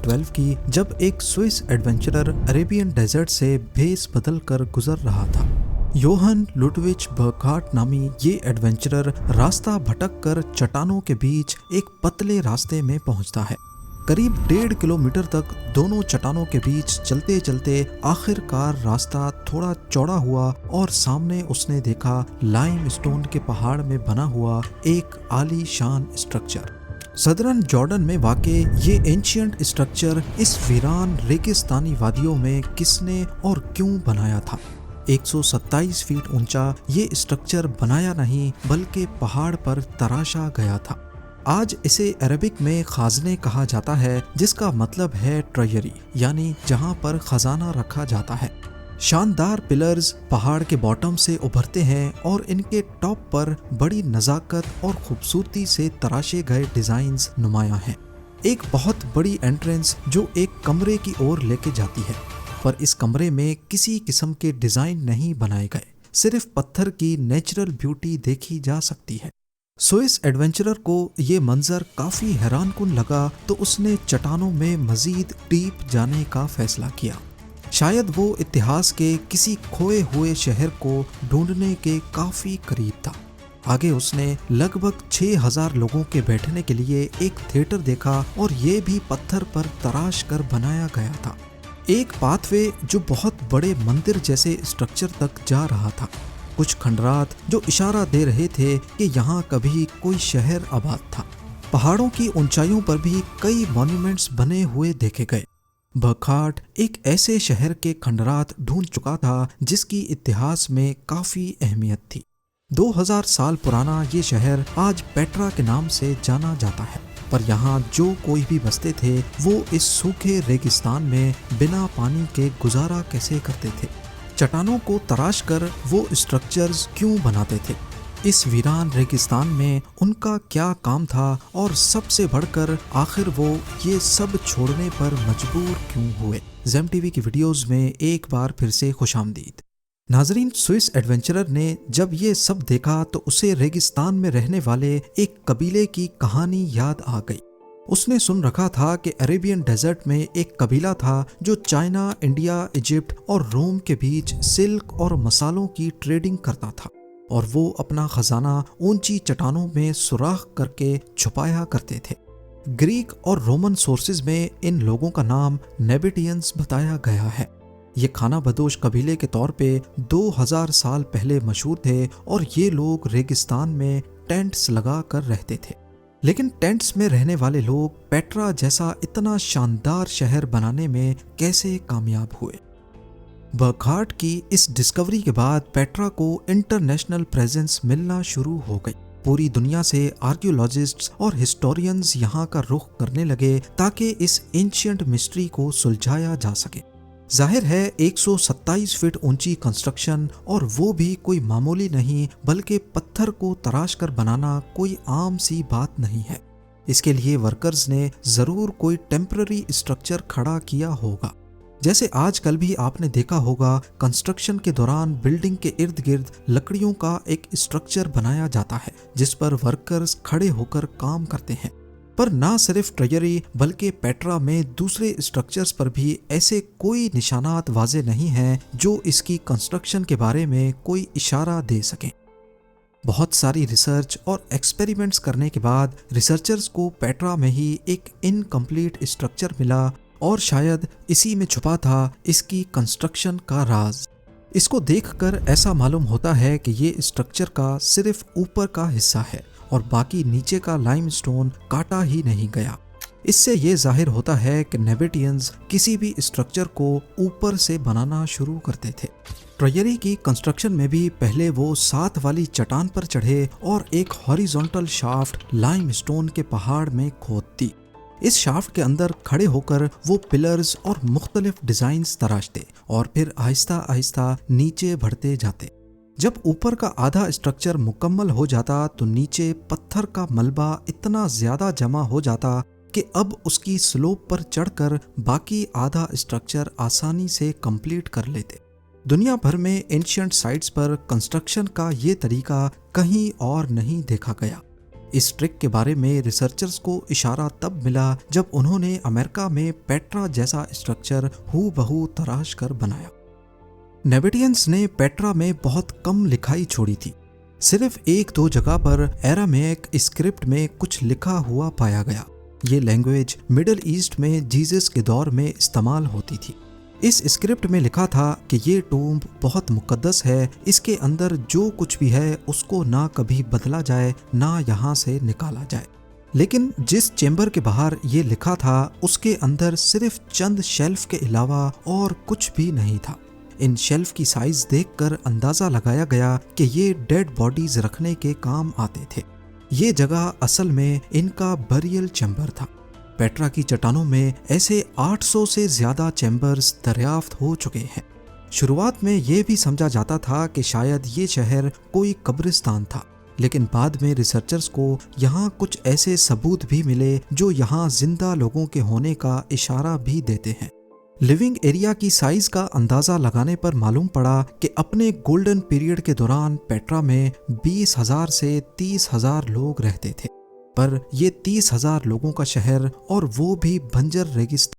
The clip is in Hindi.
1912 की, जब एक स्विस एडवेंचरर अरेबियन डेजर्ट से भेस बदल कर गुजर रहा था। योहन लुडविच बर्गहार्ट नामी ये एडवेंचरर रास्ता भटक कर चट्टानों के बीच एक पतले रास्ते में पहुंचता है। करीब 1.5 किलोमीटर तक दोनों चट्टानों के बीच चलते चलते आखिरकार रास्ता थोड़ा चौड़ा हुआ और सामने उसने देखा लाइमस्टोन के पहाड़ में बना हुआ एक आलीशान स्ट्रक्चर। सदरन जॉर्डन में वाक़े ये एंशिएंट स्ट्रक्चर इस वीरान रेगिस्तानी वादियों में किसने और क्यों बनाया था। 127 फीट ऊंचा ये स्ट्रक्चर बनाया नहीं बल्कि पहाड़ पर तराशा गया था। आज इसे अरबिक में खाजने कहा जाता है, जिसका मतलब है ट्रेजरी, यानी जहां पर खजाना रखा जाता है। शानदार पिलर्स पहाड़ के बॉटम से उभरते हैं और इनके टॉप पर बड़ी नज़ाकत और खूबसूरती से तराशे गए डिजाइन्स नुमायां हैं। एक बहुत बड़ी एंट्रेंस जो एक कमरे की ओर लेके जाती है, पर इस कमरे में किसी किस्म के डिजाइन नहीं बनाए गए, सिर्फ पत्थर की नेचुरल ब्यूटी देखी जा सकती है। स्विस एडवेंचरर को ये मंजर काफी हैरानकुन लगा, तो उसने चट्टानों में मजीद डीप जाने का फैसला किया। शायद वो इतिहास के किसी खोए हुए शहर को ढूंढने के काफी करीब था। आगे उसने लगभग 6000 लोगों के बैठने के लिए एक थिएटर देखा, और ये भी पत्थर पर तराश कर बनाया गया था। एक पाथवे जो बहुत बड़े मंदिर जैसे स्ट्रक्चर तक जा रहा था। कुछ खंडरात जो इशारा दे रहे थे कि यहाँ कभी कोई शहर आबाद था। पहाड़ों की ऊंचाइयों पर भी कई मॉन्यूमेंट्स बने हुए देखे गए। बर्गहार्ट एक ऐसे शहर के खंडरात ढूंढ चुका था जिसकी इतिहास में काफी अहमियत थी। 2000 साल पुराना ये शहर आज पेट्रा के नाम से जाना जाता है, पर यहाँ जो कोई भी बसते थे वो इस सूखे रेगिस्तान में बिना पानी के गुजारा कैसे करते थे। चट्टानों को तराश कर वो स्ट्रक्चर्स क्यों बनाते थे, इस वीरान रेगिस्तान में उनका क्या काम था, और सबसे बढ़कर आखिर वो ये सब छोड़ने पर मजबूर क्यों हुए। ज़ेम टीवी की वीडियोस में एक बार फिर से खुशामदीद। नाजरीन, स्विस एडवेंचरर ने जब ये सब देखा तो उसे रेगिस्तान में रहने वाले एक कबीले की कहानी याद आ गई। उसने सुन रखा था कि अरेबियन डेजर्ट में एक कबीला था जो चाइना, इंडिया, इजिप्ट और रोम के बीच सिल्क और मसालों की ट्रेडिंग करता था, और वो अपना खजाना ऊंची चट्टानों में सुराख करके छुपाया करते थे। ग्रीक और रोमन सोर्सेज में इन लोगों का नाम नेबेटियंस बताया गया है। ये खाना बदोश कबीले के तौर पे 2000 साल पहले मशहूर थे, और ये लोग रेगिस्तान में टेंट्स लगा कर रहते थे। लेकिन टेंट्स में रहने वाले लोग पेट्रा जैसा इतना शानदार शहर बनाने में कैसे कामयाब हुए। बर्गहार्ट की इस डिस्कवरी के बाद पेट्रा को इंटरनेशनल प्रेजेंस मिलना शुरू हो गई। पूरी दुनिया से आर्कियोलॉजिस्ट्स और हिस्टोरियंस यहाँ का रुख करने लगे ताकि इस एंशिएंट मिस्ट्री को सुलझाया जा सके। जाहिर है 127 फीट ऊंची कंस्ट्रक्शन, और वो भी कोई मामूली नहीं, बल्कि पत्थर को तराश कर बनाना कोई आम सी बात नहीं है। इसके लिए वर्कर्स ने जरूर कोई टेम्पररी स्ट्रक्चर खड़ा किया होगा। जैसे आजकल भी आपने देखा होगा, कंस्ट्रक्शन के दौरान बिल्डिंग के इर्द गिर्द लकड़ियों का एक स्ट्रक्चर बनाया जाता है जिस पर वर्कर्स खड़े होकर काम करते हैं। पर ना सिर्फ ट्रेजरी बल्कि पेट्रा में दूसरे स्ट्रक्चर्स पर भी ऐसे कोई निशानात वाजे नहीं हैं जो इसकी कंस्ट्रक्शन के बारे में कोई इशारा दे सकें। बहुत सारी रिसर्च और एक्सपेरिमेंट्स करने के बाद रिसर्चर्स को पेट्रा में ही एक इनकम्प्लीट स्ट्रक्चर मिला, और शायद इसी में छुपा था इसकी कंस्ट्रक्शन का राज। इसको देखकर ऐसा मालूम होता है कि ये स्ट्रक्चर का सिर्फ ऊपर का हिस्सा है और बाकी नीचे का लाइमस्टोन काटा ही नहीं गया। इससे ये जाहिर होता है कि नेबेटियंस किसी भी स्ट्रक्चर को ऊपर से बनाना शुरू करते थे। ट्रेजरी की कंस्ट्रक्शन में भी पहले वो 7 वाली चट्टान पर चढ़े और एक हॉरिजॉन्टल शाफ्ट लाइमस्टोन के पहाड़ में खोद दी। इस शाफ्ट के अंदर खड़े होकर वो पिलर्स और मुख्तलिफ डिजाइन्स तराशते और फिर आहिस्ता आहिस्ता नीचे बढ़ते जाते। जब ऊपर का आधा स्ट्रक्चर मुकम्मल हो जाता तो नीचे पत्थर का मलबा इतना ज्यादा जमा हो जाता कि अब उसकी स्लोप पर चढ़कर बाकी आधा स्ट्रक्चर आसानी से कंप्लीट कर लेते। दुनिया भर में एंशिएंट साइट्स पर कंस्ट्रक्शन का ये तरीका कहीं और नहीं देखा गया। इस ट्रिक के बारे में रिसर्चर्स को इशारा तब मिला जब उन्होंने अमेरिका में पेट्रा जैसा स्ट्रक्चर हूबहू तराश कर बनाया। नेविडियंस ने पेट्रा में बहुत कम लिखाई छोड़ी थी। सिर्फ एक दो जगह पर एरामेक स्क्रिप्ट में कुछ लिखा हुआ पाया गया। ये लैंग्वेज मिडिल ईस्ट में जीसस के दौर में इस्तेमाल होती थी। इस स्क्रिप्ट में लिखा था कि ये टूम्ब बहुत मुकद्दस है, इसके अंदर जो कुछ भी है उसको ना कभी बदला जाए ना यहाँ से निकाला जाए। लेकिन जिस चेंबर के बाहर ये लिखा था उसके अंदर सिर्फ चंद शेल्फ के अलावा और कुछ भी नहीं था। इन शेल्फ की साइज देखकर अंदाजा लगाया गया कि ये डेड बॉडीज रखने के काम आते थे। ये जगह असल में इनका बरियल चैम्बर था। पेट्रा की चट्टानों में ऐसे 800 से ज्यादा चैम्बर्स दरियाफ्त हो चुके हैं। शुरुआत में ये भी समझा जाता था कि शायद ये शहर कोई कब्रिस्तान था, लेकिन बाद में रिसर्चर्स को यहाँ कुछ ऐसे सबूत भी मिले जो यहाँ जिंदा लोगों के होने का इशारा भी देते हैं। लिविंग एरिया की साइज का अंदाजा लगाने पर मालूम पड़ा कि अपने गोल्डन पीरियड के दौरान पेट्रा में 20,000 से 30,000 लोग रहते थे। पर ये 30,000 लोगों का शहर और वो भी बंजर रेगिस्तान